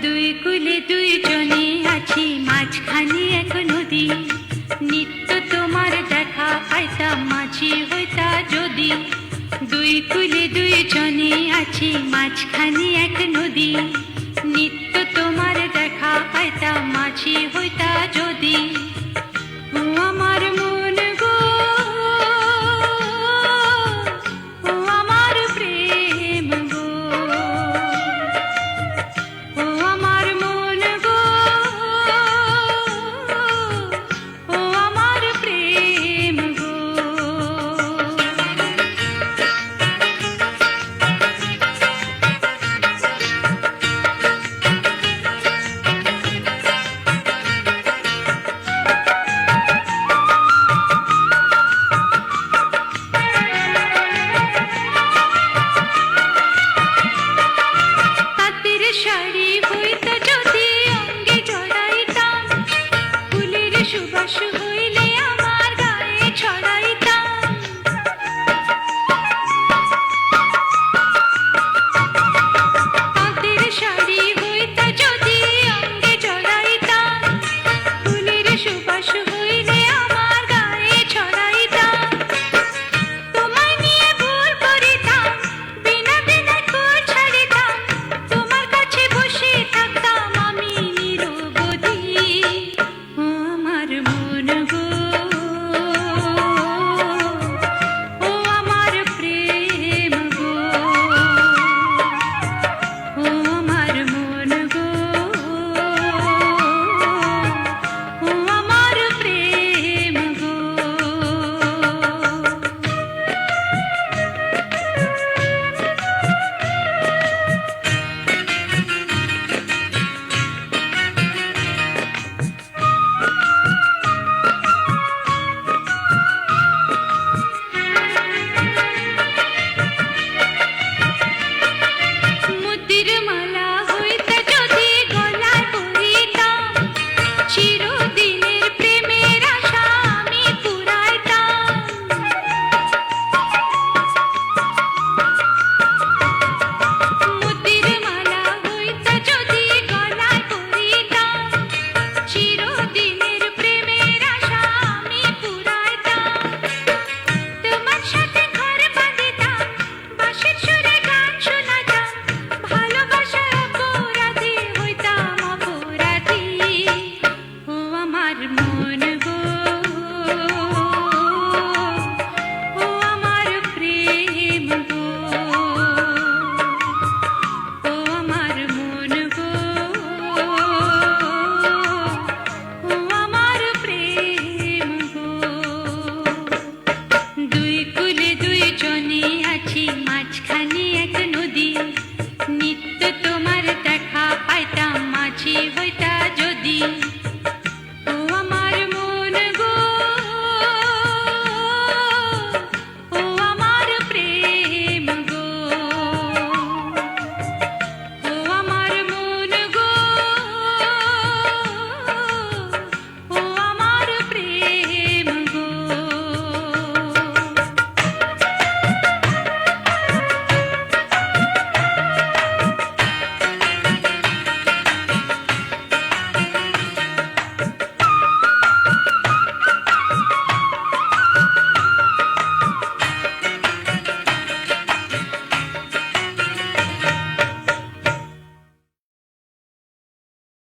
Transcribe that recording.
দুই কুলে দুই জনে আছি, মাঝখানে এক নদী। নিত্য তোমার দেখা পাইতাম, মাঝি হইতা যদি। দুই কুলে দুই জনে আছি, মাঝখানে এক নদী। নিত্য তোমার দেখা পাইতাম, মাঝি হইতা যদি। ও আমার মন গো, ও আমার প্রেম গো, ও আমার মন গো, ও আমার প্রেম গো। তাঁতের শাড়ি হইতে